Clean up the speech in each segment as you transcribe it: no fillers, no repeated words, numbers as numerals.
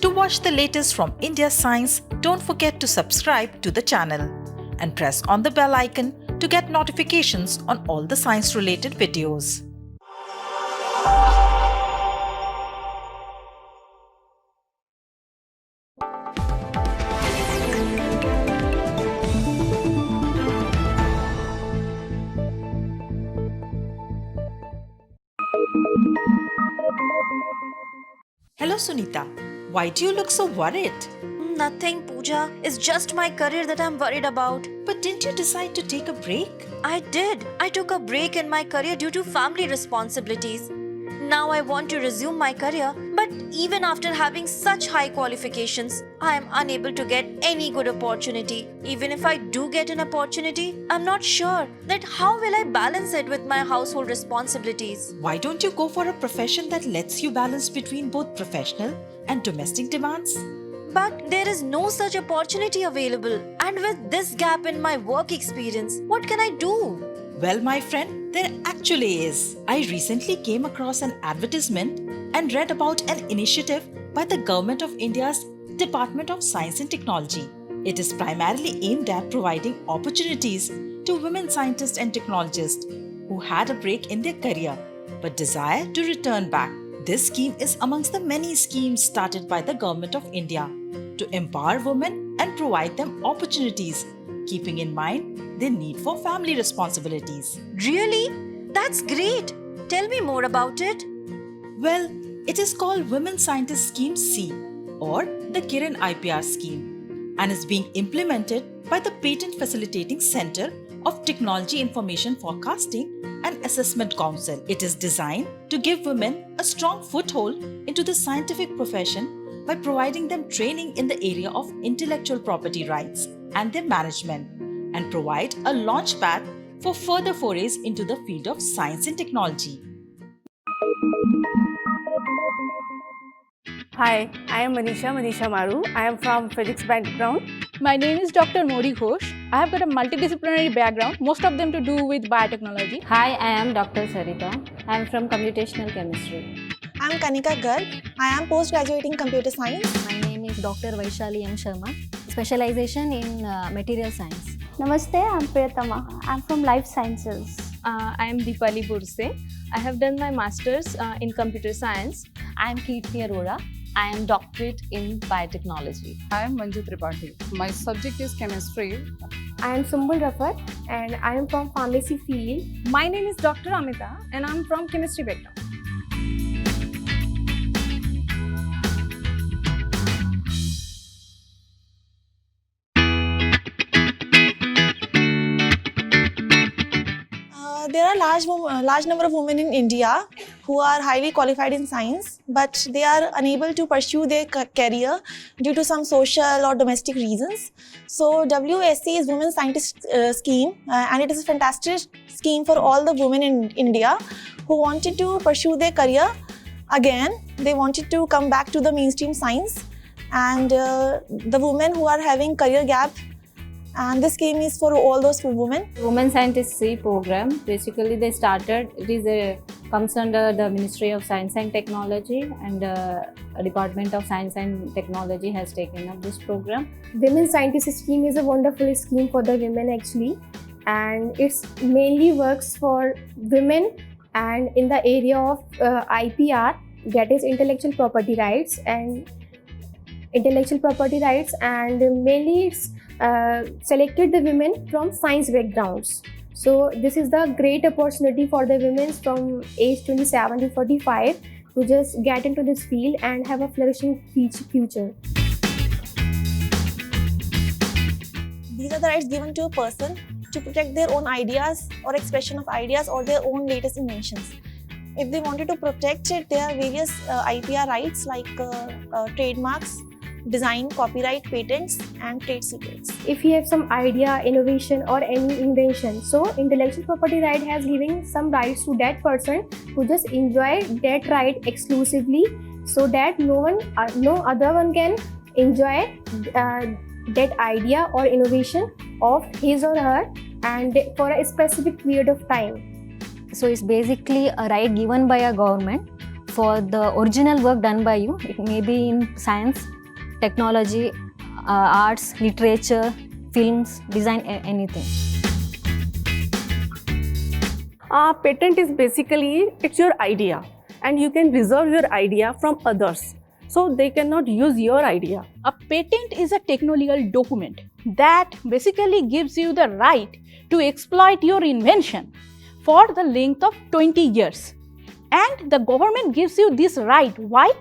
To watch the latest from India Science, don't forget to subscribe to the channel and press on the bell icon to get notifications on all the science-related videos. Hello Sunita, why do you look so worried? Nothing, Pooja. It's just my career that I'm worried about. But didn't you decide to take a break? I did. I took a break in my career due to family responsibilities. Now I want to resume my career, but even after having such high qualifications, I am unable to get any good opportunity. Even if I do get an opportunity, I'm not sure that how will I balance it with my household responsibilities. Why don't you go for a profession that lets you balance between both professional and domestic demands? But there is no such opportunity available. And with this gap in my work experience, what can I do? Well, my friend, there actually is. I recently came across an advertisement and read about an initiative by the Government of India's Department of Science and Technology. It is primarily aimed at providing opportunities to women scientists and technologists who had a break in their career but desire to return back. This scheme is amongst the many schemes started by the Government of India to empower women and provide them opportunities, keeping in mind their need for family responsibilities. Really? That's great. Tell me more about it. Well, it is called Women Scientist Scheme C or the Kiran IPR scheme and is being implemented by the Patent Facilitating Center of Technology Information Forecasting and Assessment Council. It is designed to give women a strong foothold into the scientific profession by providing them training in the area of intellectual property rights and their management, and provide a launchpad for further forays into the field of science and technology. Hi, I am Manisha Maru. I am from physics background. My name is Dr. Nori Ghosh. I have got a multidisciplinary background, most of them to do with biotechnology. Hi, I am Dr. Sarita. I am from computational chemistry. I am Kanika Garg. I am post-graduating computer science. My name is Dr. Vaishali M. Sharma, specialization in material science. Namaste, I am Priyatama. I am from Life Sciences. I am Deepali Burse. I have done my master's in computer science. I am Kirti Arora. I am doctorate in biotechnology. I am Manju Tripathi. My subject is chemistry. I am Sumbul Rafat and I am from pharmacy field. My name is Dr. Amita and I am from chemistry background. There are large number of women in India who are highly qualified in science, but they are unable to pursue their career due to some social or domestic reasons. So WSC is Women Scientist Scheme, and it is a fantastic scheme for all the women in India who wanted to pursue their career again. They wanted to come back to the mainstream science, and the women who are having career gap. And this scheme is for all those women. Women Scientist C program, basically they started, comes under the Ministry of Science and Technology, and Department of Science and Technology has taken up this program. Women Scientist Scheme is a wonderful scheme for the women actually, and it mainly works for women and in the area of IPR, that is intellectual property rights, and mainly it's selected the women from science backgrounds. So this is the great opportunity for the women from age 27 to 45 to just get into this field and have a flourishing future. These are the rights given to a person to protect their own ideas or expression of ideas or their own latest inventions. If they wanted to protect it, there are various IPR rights like trademarks, design, copyright, patents, and trade secrets. If you have some idea, innovation, or any invention, so intellectual property right has given some rights to that person who just enjoy that right exclusively, so that no other one can enjoy that idea or innovation of his or her, and for a specific period of time. So it's basically a right given by a government for the original work done by you. It may be in science, technology, arts, literature, films, design, anything. Patent is basically, it's your idea and you can reserve your idea from others. So they cannot use your idea. A patent is a techno-legal document that basically gives you the right to exploit your invention for the length of 20 years. And the government gives you this right. Why?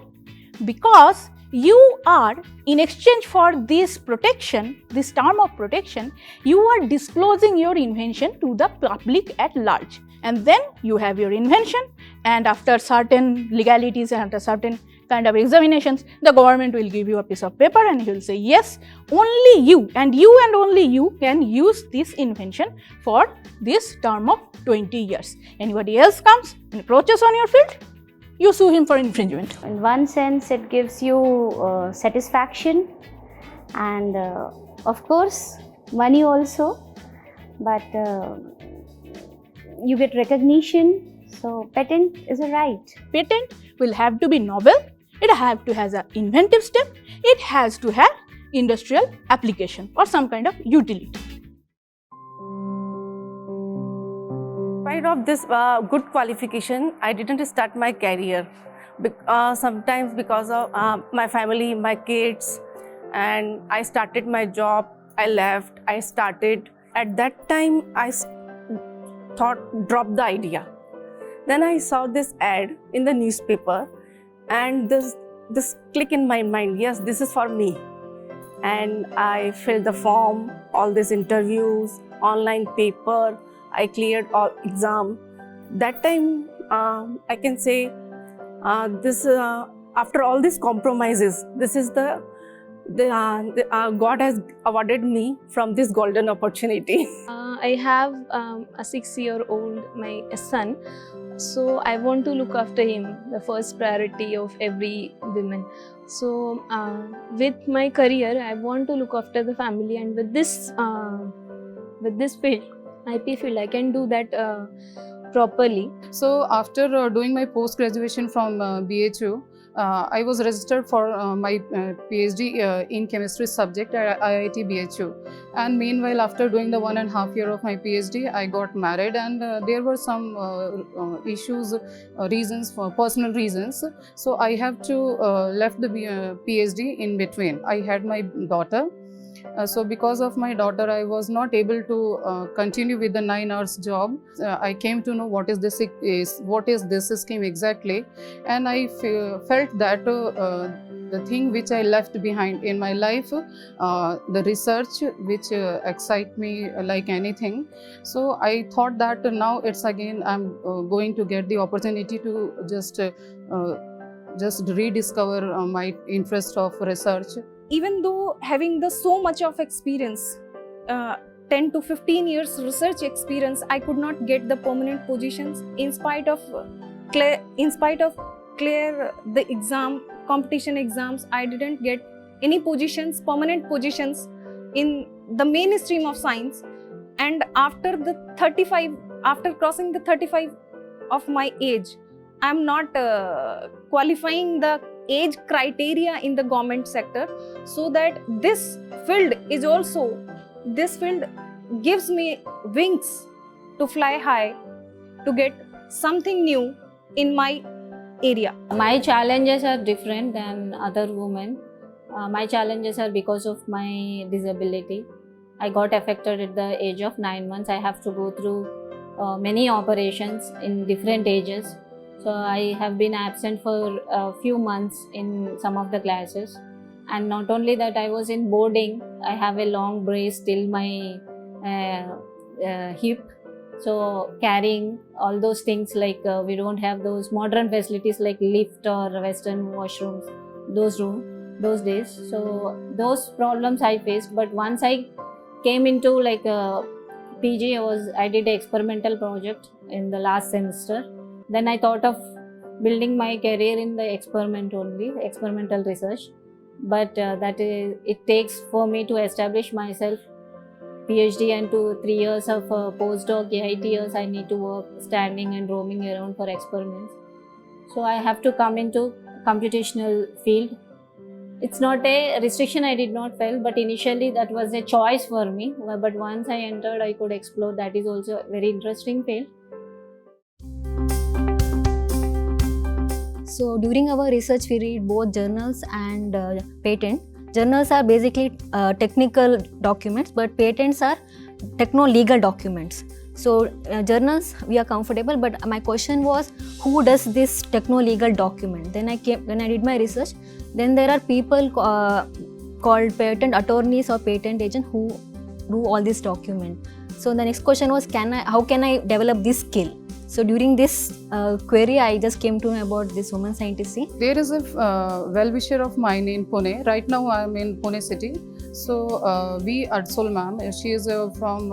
Because you are, in exchange for this protection, this term of protection, you are disclosing your invention to the public at large. And then you have your invention, and after certain legalities and after certain kind of examinations, the government will give you a piece of paper and he will say, yes, only you and only you can use this invention for this term of 20 years. Anybody else comes and approaches on your field, you sue him for infringement. In one sense, it gives you satisfaction and of course money also, but you get recognition. So patent is a right. Patent will have to be novel, it has to have an inventive step, it has to have industrial application or some kind of utility. Despite of this good qualification, I didn't start my career. Sometimes because of my family, my kids, and I started my job, I left, I started. At that time, I thought, drop the idea. Then I saw this ad in the newspaper and this click in my mind, yes, this is for me. And I filled the form, all these interviews, online paper, I cleared all exam. That time, I can say, after all these compromises, this is God has awarded me from this golden opportunity. I have a 6-year-old, my son. So I want to look after him, the first priority of every woman. So with my career, I want to look after the family, and with this field, IP field, I can do that properly. So after doing my post-graduation from BHU, I was registered for my PhD in chemistry subject at IIT BHU. And meanwhile, after doing the 1.5 years of my PhD, I got married, and there were some issues, reasons, for personal reasons. So I have to left the PhD in between. I had my daughter. So because of my daughter, I was not able to continue with the 9 hours job. I came to know what is this scheme exactly, and I felt that the thing which I left behind in my life, the research which excites me like anything. So I thought that now it's again I'm going to get the opportunity to just rediscover my interest of research. Even though having so much of experience, 10 to 15 years research experience, I could not get the permanent positions in spite of clear the competition exams. I didn't get any positions, permanent positions in the mainstream of science. And after crossing the 35 of my age, I'm not qualifying the age criteria in the government sector, so that this field gives me wings to fly high, to get something new in my area. My challenges are different than other women. My challenges are because of my disability. I got affected at the age of 9 months. I have to go through many operations in different ages. So I have been absent for a few months in some of the classes. And not only that, I was in boarding. I have a long brace till my hip. So carrying all those things, like we don't have those modern facilities like lift or western washrooms, those days. So those problems I faced. But once I came into like PG, I did an experimental project in the last semester. Then I thought of building my career in the experimental research. But it takes for me to establish myself, PhD and 2-3 years of postdoc, 8 years I need to work standing and roaming around for experiments. So I have to come into computational field. It's not a restriction I did not feel, but initially that was a choice for me. But once I entered, I could explore. That is also a very interesting field. So during our research, we read both journals and patent. Journals are basically technical documents, but patents are techno-legal documents. So journals, we are comfortable, but my question was, who does this techno-legal document? Then when I did my research, then there are people called patent attorneys or patent agents who do all this document. So the next question was, how can I develop this skill? So during this query, I just came to know about this woman scientist. There is a well-wisher of mine in Pune. Right now I am in Pune city. So V. Adsol ma'am, she is from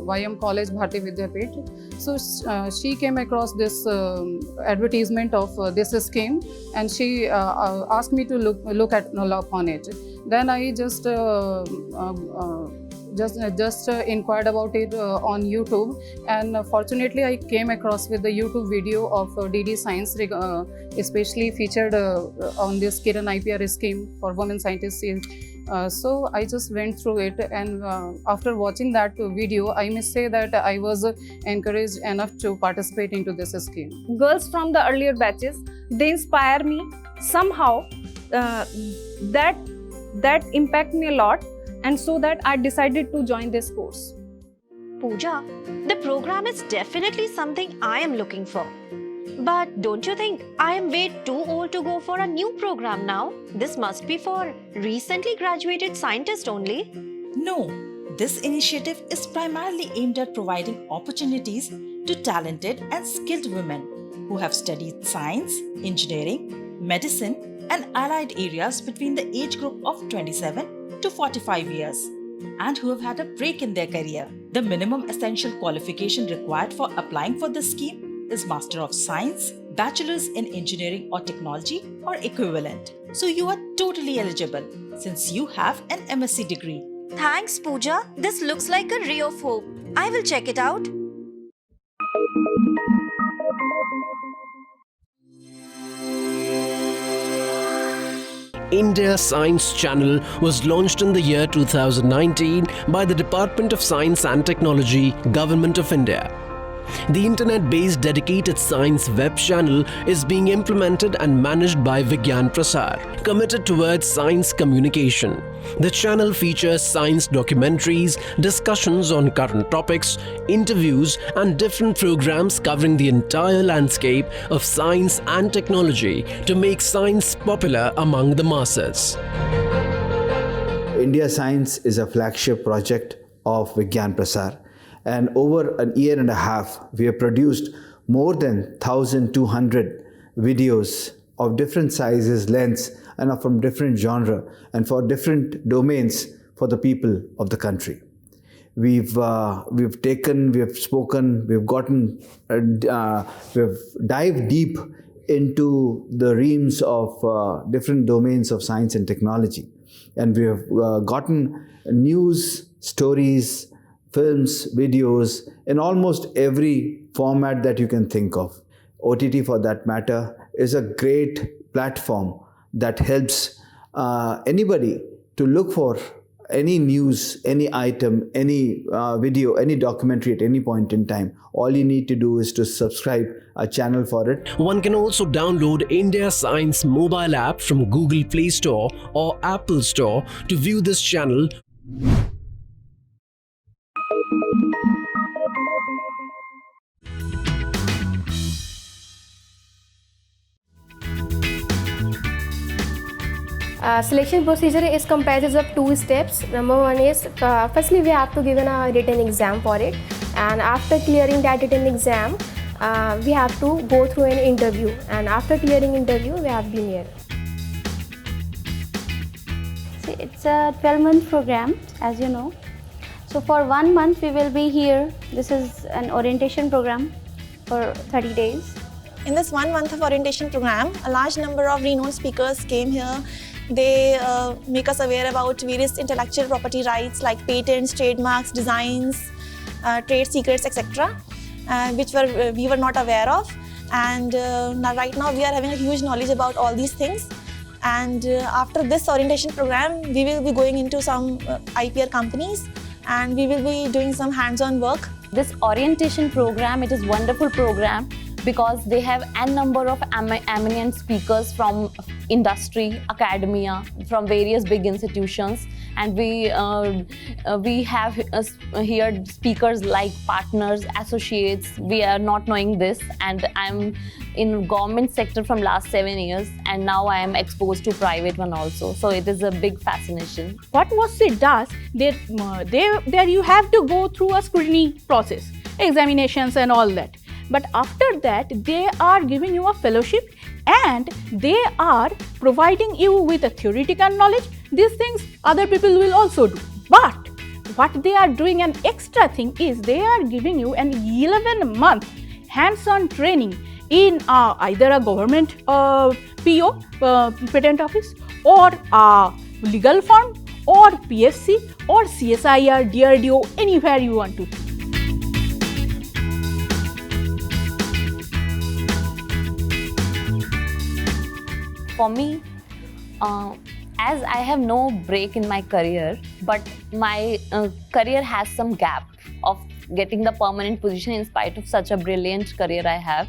YM College, Bharti Vidyapit. So she came across this advertisement of this scheme, and she asked me to look upon it. Then I just inquired about it on YouTube, and fortunately I came across with the YouTube video of DD Science, especially featured on this Kiran IPR scheme for women scientists. So I just went through it, and after watching that video, I must say that I was encouraged enough to participate into this scheme. Girls from the earlier batches, they inspire me somehow. That impact me a lot, and so that I decided to join this course. Pooja, the program is definitely something I am looking for. But don't you think I am way too old to go for a new program now? This must be for recently graduated scientists only. No, this initiative is primarily aimed at providing opportunities to talented and skilled women who have studied science, engineering, medicine, and allied areas between the age group of 27 to 45 years and who have had a break in their career. The minimum essential qualification required for applying for this scheme is Master of Science, Bachelor's in Engineering or Technology or equivalent. So you are totally eligible since you have an MSc degree. Thanks, Pooja. This looks like a ray of hope. I will check it out. India Science Channel was launched in the year 2019 by the Department of Science and Technology, Government of India. The internet-based dedicated science web channel is being implemented and managed by Vigyan Prasar, committed towards science communication. The channel features science documentaries, discussions on current topics, interviews, and different programs covering the entire landscape of science and technology to make science popular among the masses. India Science is a flagship project of Vigyan Prasar. And over a year and a half, we have produced more than 1,200 videos of different sizes, lengths, and are from different genre and for different domains for the people of the country. We've spoken, we've dived deep into the realms of different domains of science and technology, and we have gotten news, stories, films, videos, in almost every format that you can think of. OTT, for that matter, is a great platform that helps anybody to look for any news, any item, any video, any documentary at any point in time. All you need to do is to subscribe a channel for it. One can also download India Science mobile app from Google Play Store or Apple Store to view this channel. Selection procedure is comprises of two steps. Number one is, firstly we have to give a written exam for it, and after clearing that written exam, we have to go through an interview, and after clearing interview, we have been here. See, it's a 12-month program, as you know. So for 1 month we will be here. This is an orientation program for 30 days. In this 1 month of orientation program, a large number of renowned speakers came here. They make us aware about various intellectual property rights like patents, trademarks, designs, trade secrets, etc., which we were not aware of. And now, right now we are having a huge knowledge about all these things. And after this orientation program, we will be going into some IPR companies and we will be doing some hands-on work. This orientation program, it is wonderful program because they have n number of eminent speakers from industry, academia, from various big institutions, and we have here speakers like partners, associates. We are not knowing this, and I'm in government sector from last 7 years, and now I am exposed to private one also. So it is a big fascination. What WASCIT does, there you have to go through a screening process, examinations and all that. But after that, they are giving you a fellowship and they are providing you with a theoretical knowledge. These things other people will also do. But what they are doing an extra thing is they are giving you an 11-month hands-on training in either a government PO, patent office, or a legal firm, or PSC, or CSIR, DRDO, anywhere you want to. For me, as I have no break in my career, but my career has some gap of getting the permanent position in spite of such a brilliant career I have.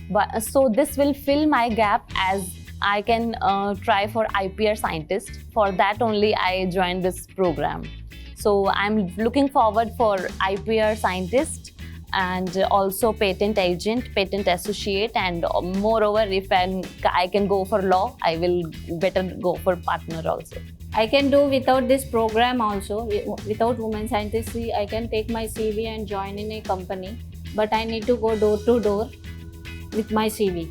But so this will fill my gap as I can try for IPR scientist. For that only I joined this program. So I'm looking forward for IPR scientist and also patent agent, patent associate, and moreover if I can go for law, I will better go for partner also. I can do without this program also. Without Women Scientists, I can take my CV and join in a company, but I need to go door to door with my CV.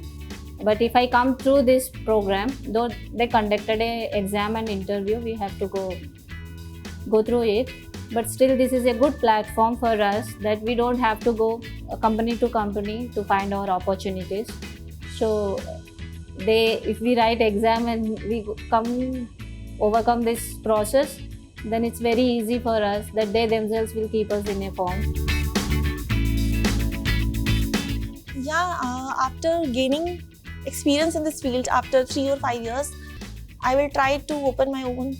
But if I come through this program, though they conducted a exam and interview, we have to go through it. But still, this is a good platform for us that we don't have to go company to company to find our opportunities. So if we write exam and we overcome this process, then it's very easy for us that they themselves will keep us in a form. Yeah, after gaining experience in this field, after 3 or 5 years, I will try to open my own,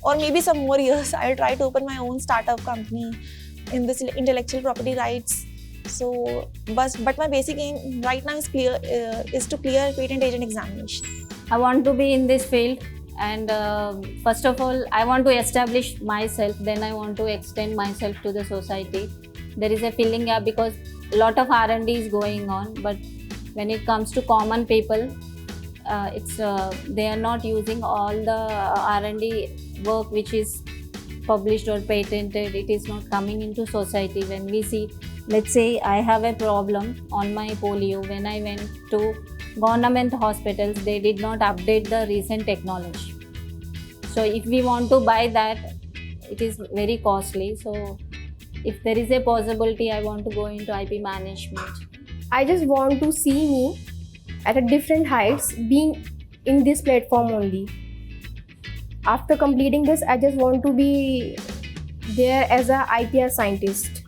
or maybe some more years, I will try to open my own startup company in this intellectual property rights. So, but my basic aim right now is to clear patent agent examination. I want to be in this field, and first of all, I want to establish myself. Then I want to extend myself to the society. There is a filling gap because a lot of R&D is going on, but when it comes to common people, they are not using all the R&D work which is published or patented. It is not coming into society. When we see, let's say I have a problem on my polio, when I went to government hospitals, they did not update the recent technology. So if we want to buy that, it is very costly. So if there is a possibility, I want to go into IP management. I just want to see me at a different heights being in this platform only. After completing this, I just want to be there as a IPR scientist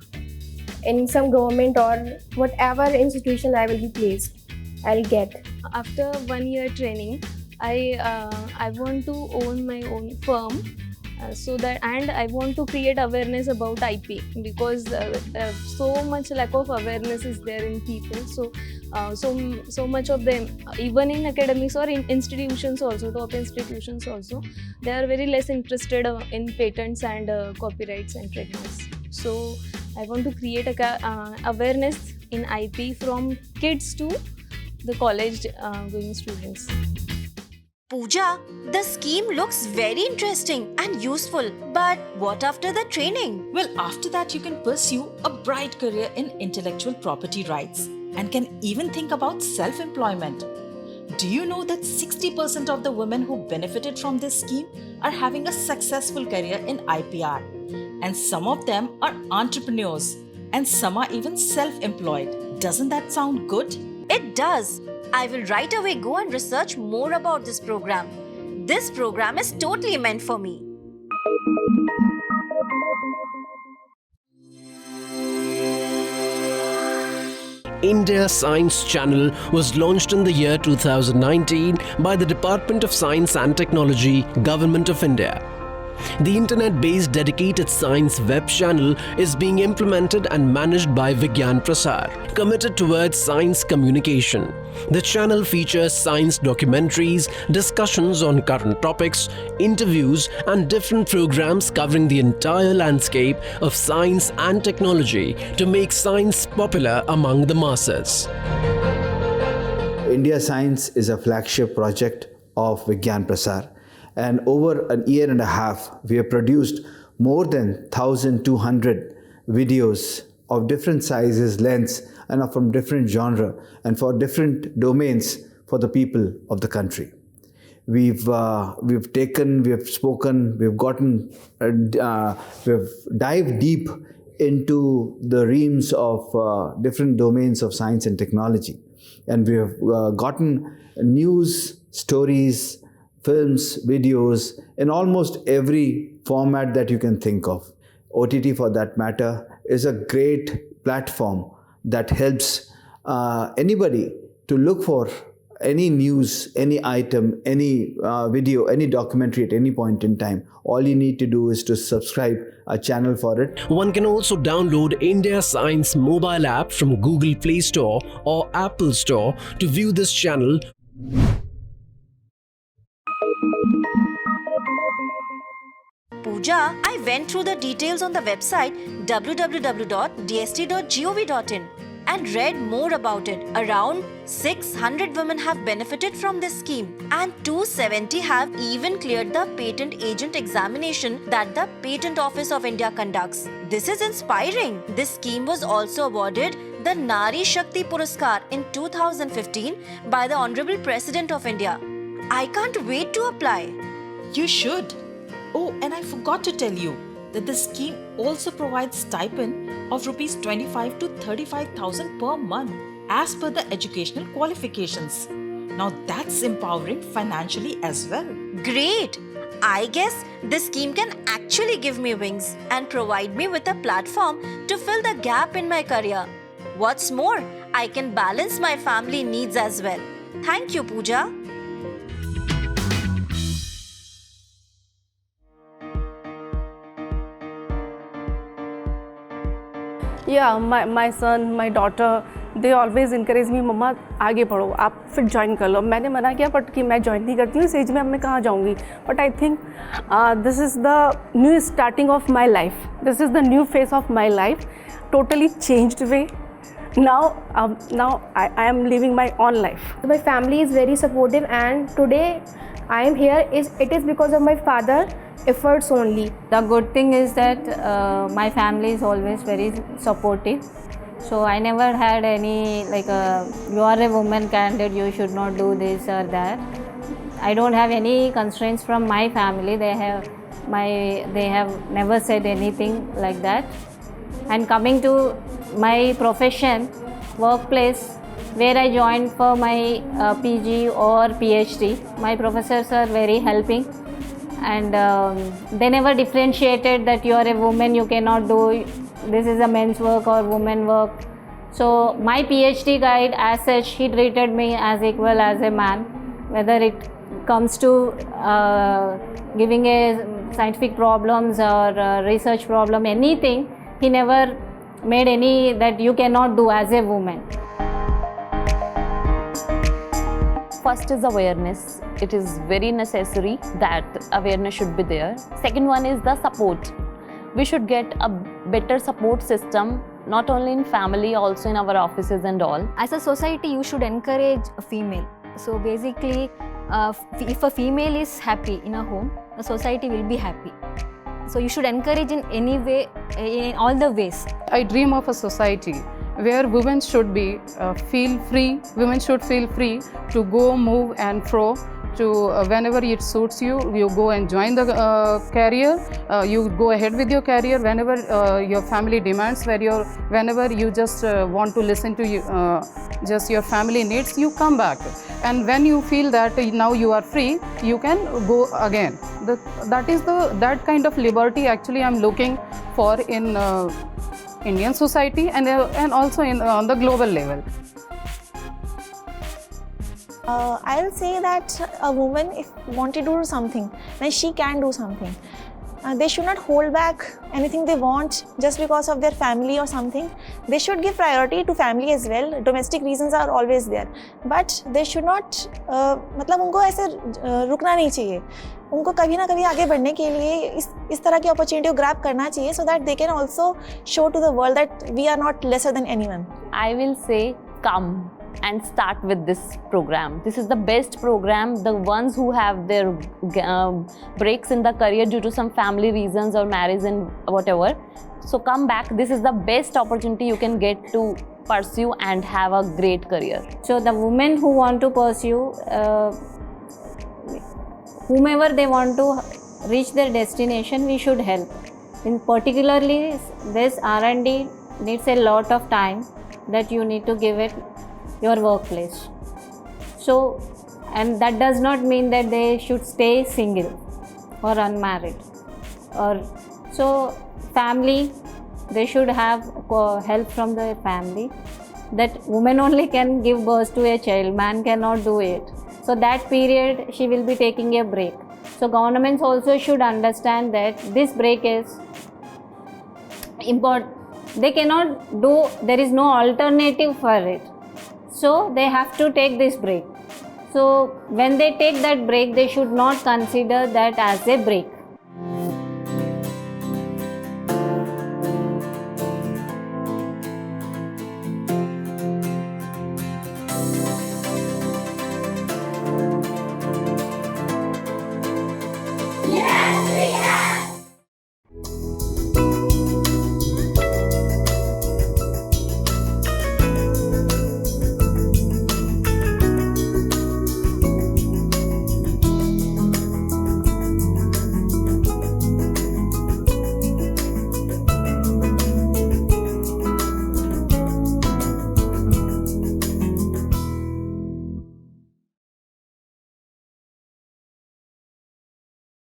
in some government or whatever institution I will be placed, I'll get. After 1 year training, I want to own my own firm. So that, and I want to create awareness about IP because so much lack of awareness is there in people. So much of them, even in academics or in institutions also, top institutions also, they are very less interested in patents and copyrights and trademarks. So I want to create awareness in IP from kids to the college going students. Pooja, the scheme looks very interesting and useful, but what after the training? Well, after that you can pursue a bright career in intellectual property rights and can even think about self-employment. Do you know that 60% of the women who benefited from this scheme are having a successful career in IPR? And some of them are entrepreneurs and some are even self-employed. Doesn't that sound good? It does. I will right away go and research more about this program. This program is totally meant for me. India Science Channel was launched in the year 2019 by the Department of Science and Technology, Government of India. The internet-based dedicated science web channel is being implemented and managed by Vigyan Prasar, committed towards science communication. The channel features science documentaries, discussions on current topics, interviews, and different programs covering the entire landscape of science and technology to make science popular among the masses. India Science is a flagship project of Vigyan Prasar. And over a year and a half, we have produced more than 1,200 videos of different sizes, lengths, and are from different genre and for different domains for the people of the country. We've taken, we have spoken, we've gotten, we've dived deep into the realms of different domains of science and technology. And we have gotten news, stories, films, videos in almost every format that you can think of. OTT, for that matter, is a great platform that helps anybody to look for any news, any item, any video, any documentary at any point in time. All you need to do is to subscribe a channel for it. One can also download India Science mobile app from Google Play Store or Apple Store to view this channel. Pooja, I went through the details on the website www.dst.gov.in and read more about it. Around 600 women have benefited from this scheme and 270 have even cleared the patent agent examination that the Patent Office of India conducts. This is inspiring. This scheme was also awarded the Nari Shakti Puraskar in 2015 by the Honorable President of India. I can't wait to apply. You should. Oh, and I forgot to tell you that the scheme also provides stipend of rupees 25 to 35,000 per month as per the educational qualifications. Now that's empowering financially as well. Great! I guess this scheme can actually give me wings and provide me with a platform to fill the gap in my career. What's more, I can balance my family needs as well. Thank you, Pooja. Yeah, my son, my daughter, they always encourage me, मम्मा आगे पढ़ो, आप फिर join कर लो. मैंने मना किया but कि मैं ज्वाइन नहीं करती हूँ, इस एज में अब मैं कहाँ जाऊँगी. But I think this is the new starting of my life. This is the new face of my life. Totally changed way. Now I am living my own life. My family is very supportive, and today I am here. It is because of my father efforts only. The good thing is that my family is always very supportive. So I never had any like you are a woman candidate, you should not do this or that. I don't have any constraints from my family. They have never said anything like that. And coming to my profession, workplace, where I joined for my PG or PhD, my professors are very helping. And they never differentiated that you are a woman, you cannot do this is a men's work or women work. So my PhD guide as such, he treated me as equal as a man. Whether it comes to giving a scientific problems or research problem, anything, he never made any that you cannot do as a woman. First is awareness. It is very necessary that awareness should be there. Second one is the support. We should get a better support system, not only in family, also in our offices and all. As a society, you should encourage a female. So basically, if a female is happy in a home, the society will be happy. So you should encourage in any way, in all the ways. I dream of a society where women should be feel free. Women should feel free to go, move, and fro. To whenever it suits you, you go and join the career. You go ahead with your career whenever your family demands. Whenever you just want to listen to just your family needs, you come back. And when you feel that now you are free, you can go again. That kind of liberty actually I'm looking for in Indian society and also on the global level. I'll say that a woman, if wanted to do something, then she can do something. They should not hold back anything they want just because of their family or something. They should give priority to family as well. Domestic reasons are always there, but they should not मतलब उनको ऐसे रुकना नहीं चाहिए. उनको कभी ना कभी आगे बढ़ने के लिए इस तरह की अपॉर्चुनिटी को ग्रैब करना चाहिए, so that they can also show to the world that we are not lesser than anyone. I will say come and start with this program. This is the best program. The ones who have their breaks in the career due to some family reasons or marriage and whatever, so come back. This is the best opportunity you can get to pursue and have a great career. So the women who want to pursue, whomever they want to reach their destination, we should help. In particularly, this R&D needs a lot of time that you need to give it your workplace. So, and that does not mean that they should stay single or unmarried. Or so, family, they should have help from their family. That woman only can give birth to a child, man cannot do it. So that period she will be taking a break. So governments also should understand that this break is important. They cannot do, there is no alternative for it. So they have to take this break. So when they take that break, they should not consider that as a break.